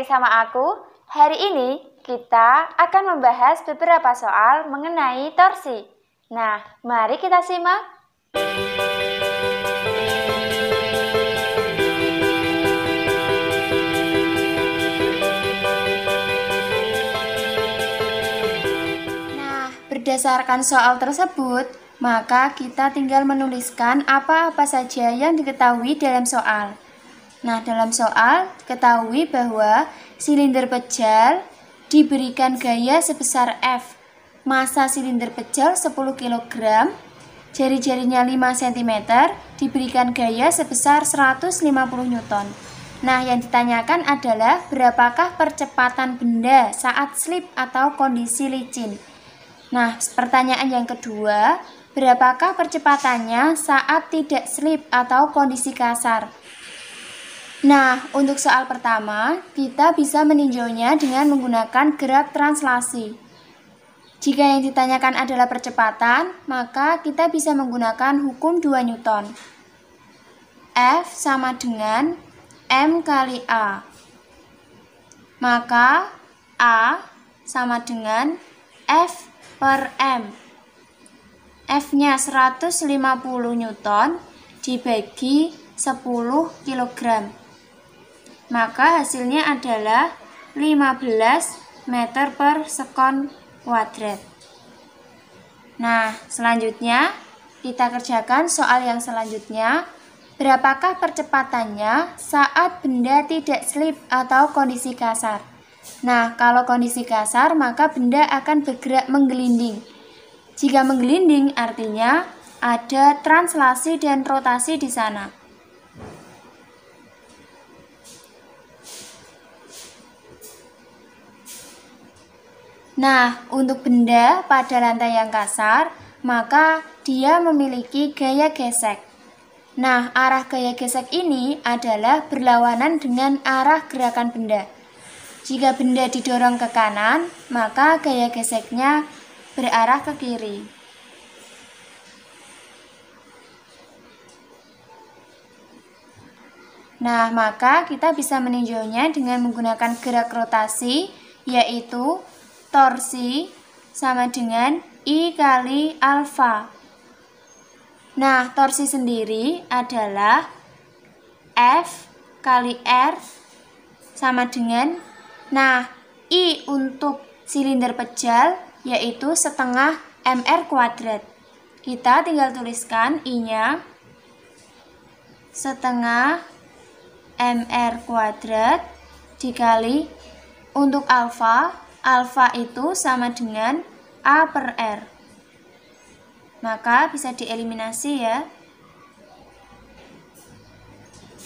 sama aku. Hari ini kita akan membahas beberapa soal mengenai torsi. Nah, mari kita simak. Nah, berdasarkan soal tersebut, maka kita tinggal menuliskan apa-apa saja yang diketahui dalam soal. Nah, dalam soal, ketahui bahwa silinder pejal diberikan gaya sebesar F. Massa silinder pejal 10 kg, jari-jarinya 5 cm, diberikan gaya sebesar 150 Newton. Nah, yang ditanyakan adalah berapakah percepatan benda saat slip atau kondisi licin. Nah, pertanyaan yang kedua, berapakah percepatannya saat tidak slip atau kondisi kasar? Nah, untuk soal pertama, kita bisa meninjaunya dengan menggunakan gerak translasi. Jika yang ditanyakan adalah percepatan, maka kita bisa menggunakan hukum 2 Newton. F sama dengan M kali A. Maka A sama dengan F per M. F-nya 150 Newton dibagi 10 kg. Maka hasilnya adalah 15 meter per sekon kuadrat. Nah, selanjutnya kita kerjakan soal yang selanjutnya. Berapakah percepatannya saat benda tidak slip atau kondisi kasar? Nah, kalau kondisi kasar, maka benda akan bergerak menggelinding. Jika menggelinding, artinya ada translasi dan rotasi di sana. Nah, untuk benda pada lantai yang kasar, maka dia memiliki gaya gesek. Nah, arah gaya gesek ini adalah berlawanan dengan arah gerakan benda. Jika benda didorong ke kanan, maka gaya geseknya berarah ke kiri. Nah, maka kita bisa meninjaunya dengan menggunakan gerak rotasi, yaitu torsi sama dengan I kali alfa. Nah, torsi sendiri adalah F kali R sama dengan, nah, I untuk silinder pejal yaitu setengah mr kuadrat. Kita tinggal tuliskan I-nya setengah mr kuadrat dikali untuk alfa. Alfa itu sama dengan A per R. Maka bisa dieliminasi ya.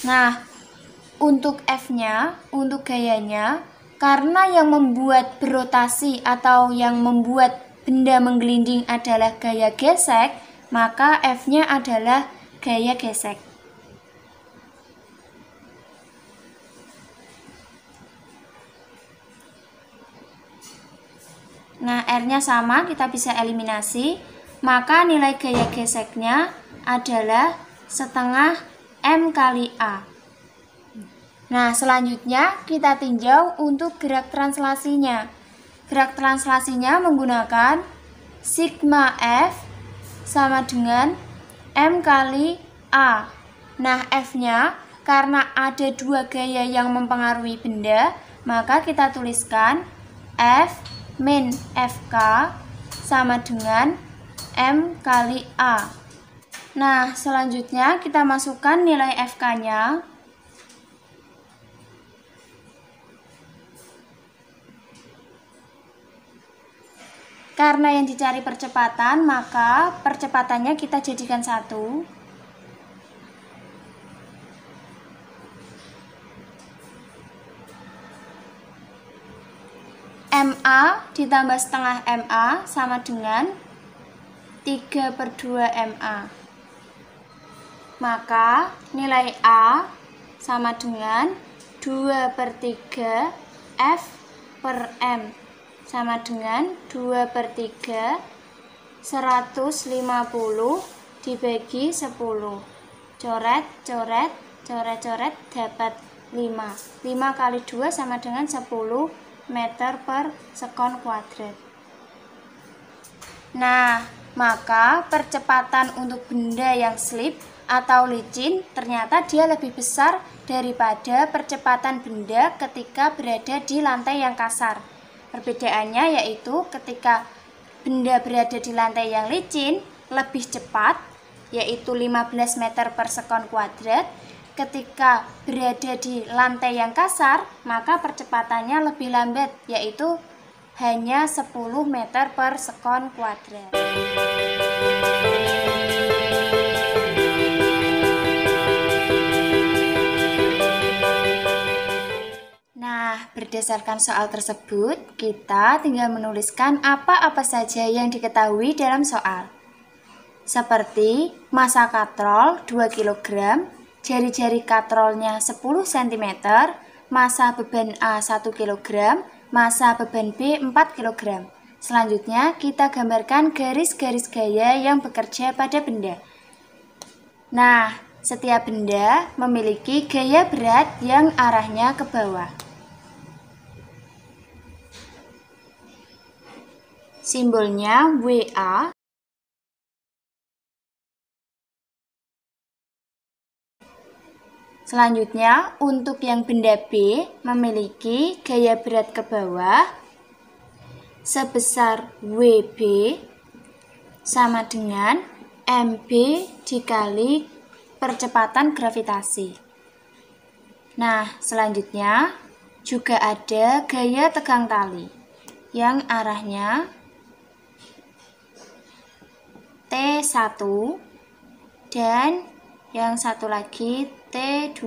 Nah, untuk F-nya, untuk gayanya, karena yang membuat berotasi atau yang membuat benda menggelinding adalah gaya gesek, maka F-nya adalah gaya gesek. Nah, R-nya sama, kita bisa eliminasi. Maka nilai gaya geseknya adalah setengah M kali A. Nah, selanjutnya kita tinjau untuk gerak translasinya. Gerak translasinya menggunakan sigma F sama dengan M kali A. Nah, F-nya karena ada dua gaya yang mempengaruhi benda, maka kita tuliskan F min FK sama dengan M kali A. Nah, selanjutnya kita masukkan nilai FK-nya. Karena yang dicari percepatan, maka percepatannya kita jadikan 1. MA ditambah setengah MA sama dengan 3/2 MA. Maka nilai A sama dengan 2/3 F per M sama dengan 2/3 150 dibagi 10. Coret, coret, coret-coret dapat 5. 5 kali 2 sama dengan 10 meter per sekon kuadrat. Nah, maka percepatan untuk benda yang slip atau licin ternyata dia lebih besar daripada percepatan benda ketika berada di lantai yang kasar. Perbedaannya yaitu ketika benda berada di lantai yang licin lebih cepat, yaitu 15 meter per sekon kuadrat. Ketika berada di lantai yang kasar, maka percepatannya lebih lambat, yaitu hanya 10 meter per sekon kuadrat. Nah, berdasarkan soal tersebut, kita tinggal menuliskan apa-apa saja yang diketahui dalam soal. Seperti massa katrol 2 kg, jari-jari katrolnya 10 cm, massa beban A 1 kg, massa beban B 4 kg. Selanjutnya, kita gambarkan garis-garis gaya yang bekerja pada benda. Nah, setiap benda memiliki gaya berat yang arahnya ke bawah. Simbolnya WA. Selanjutnya, untuk yang benda B memiliki gaya berat ke bawah sebesar WB sama dengan MB dikali percepatan gravitasi. Nah, selanjutnya juga ada gaya tegang tali yang arahnya T1 dan yang satu lagi T2.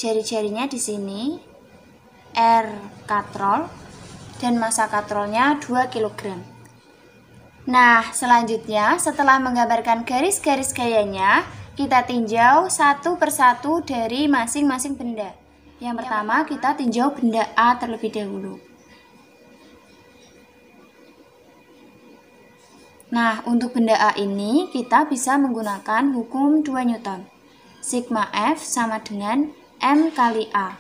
Jari-jarinya di sini R katrol dan massa katrolnya 2 kg. Nah, selanjutnya setelah menggambarkan garis-garis gayanya, kita tinjau satu persatu dari masing-masing benda. Yang pertama, kita tinjau benda A terlebih dahulu. Nah, untuk benda A ini kita bisa menggunakan hukum 2 Newton. Sigma F sama dengan M kali A.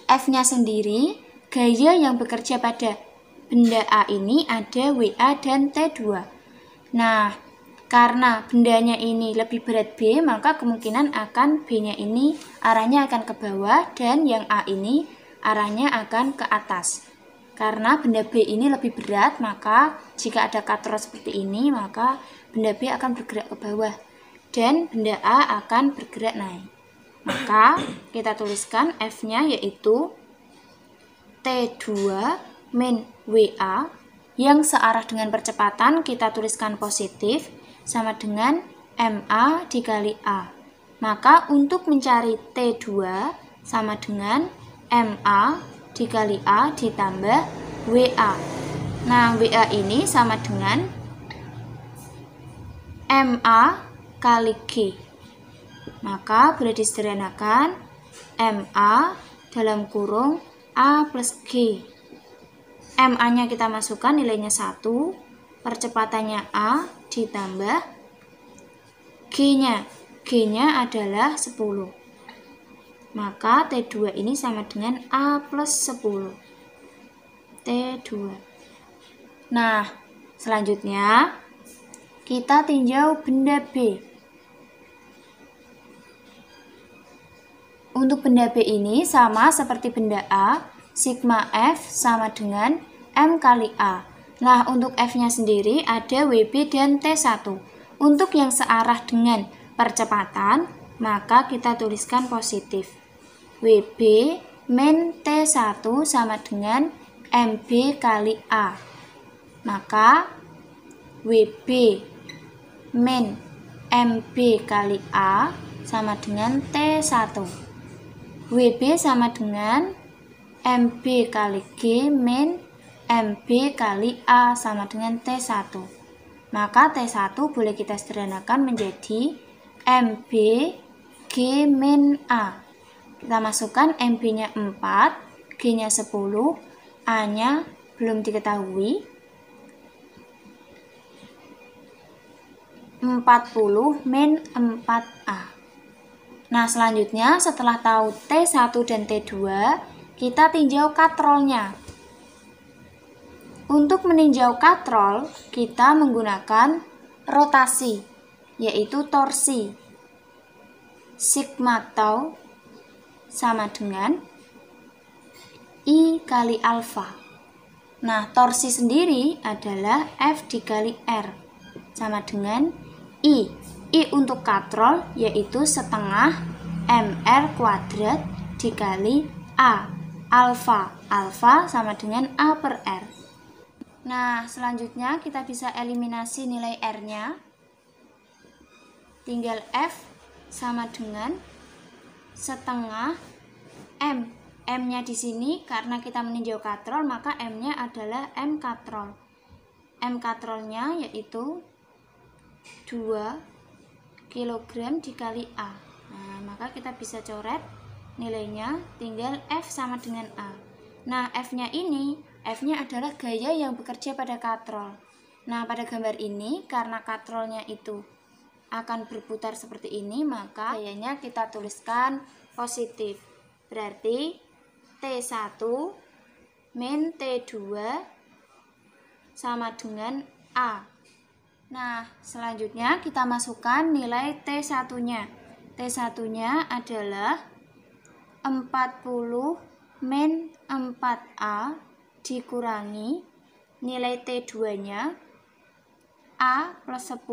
F-nya sendiri, gaya yang bekerja pada benda A ini ada WA dan T2. Nah, karena bendanya ini lebih berat B, maka kemungkinan akan B-nya ini arahnya akan ke bawah dan yang A ini arahnya akan ke atas. Karena benda B ini lebih berat, maka jika ada katrol seperti ini, maka benda B akan bergerak ke bawah dan benda A akan bergerak naik. Maka kita tuliskan F-nya yaitu T2 min WA yang searah dengan percepatan kita tuliskan positif sama dengan MA dikali A. Maka untuk mencari T2 sama dengan MA dikali A ditambah WA. Nah, WA ini sama dengan MA kali G. Maka boleh disederhanakan MA dalam kurung A plus G. MA-nya kita masukkan nilainya 1, percepatannya A ditambah G-nya. G-nya adalah 10. Maka T2 ini sama dengan A plus 10. T2. Nah, selanjutnya kita tinjau benda B. Untuk benda B ini sama seperti benda A, sigma F sama dengan M kali A. Nah, untuk F-nya sendiri ada WB dan T1. Untuk yang searah dengan percepatan, maka kita tuliskan positif. WB min T1 sama dengan MB kali A. Maka WB min MB kali A sama dengan T1. WB sama dengan MB kali G min MB kali A sama dengan T1. Maka T1 boleh kita sederhanakan menjadi MB G min A. Kita masukkan MB-nya 4, G-nya 10, A-nya belum diketahui. 40 min 4A. Nah, selanjutnya setelah tahu T1 dan T2, kita tinjau katrolnya. Untuk meninjau katrol, kita menggunakan rotasi, yaitu torsi. Sigma tau sama dengan I kali alfa. Nah, torsi sendiri adalah F dikali R, sama dengan I. I untuk katrol yaitu setengah MR kuadrat dikali A. Alfa. Alfa sama dengan A per R. Nah, selanjutnya kita bisa eliminasi nilai R-nya. Tinggal F sama dengan setengah M. M-nya di sini karena kita meninjau katrol, maka M-nya adalah M katrol. M katrolnya yaitu 2 kg dikali A. Nah, maka kita bisa coret nilainya, tinggal F sama dengan A. Nah, F-nya ini, F-nya adalah gaya yang bekerja pada katrol. Nah, pada gambar ini, karena katrolnya itu akan berputar seperti ini, maka gayanya kita tuliskan positif. Berarti T1 min T2 sama dengan A. Nah, selanjutnya kita masukkan nilai T1-nya. T1-nya adalah 40 min 4A dikurangi nilai T2-nya A plus 10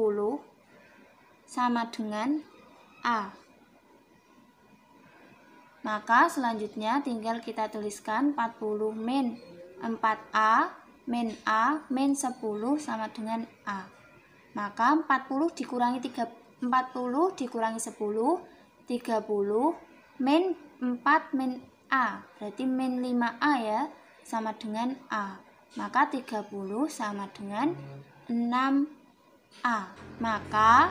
sama dengan A. Maka selanjutnya tinggal kita tuliskan 40 min 4A min A min 10 sama dengan A. Maka 40 dikurangi 10 30 min 4 min A, berarti min 5A ya, sama dengan A. Maka 30 sama dengan 6A. Maka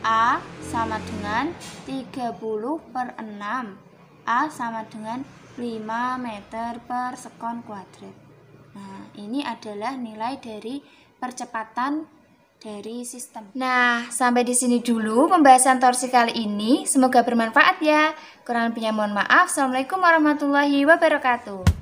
A sama dengan 30 per 6. A sama dengan 5 meter per sekon kuadrat. Nah, ini adalah nilai dari percepatan dari sistem. Nah, sampai di sini dulu pembahasan torsi kali ini. Semoga bermanfaat ya. Kurang lebihnya mohon maaf. Assalamualaikum warahmatullahi wabarakatuh.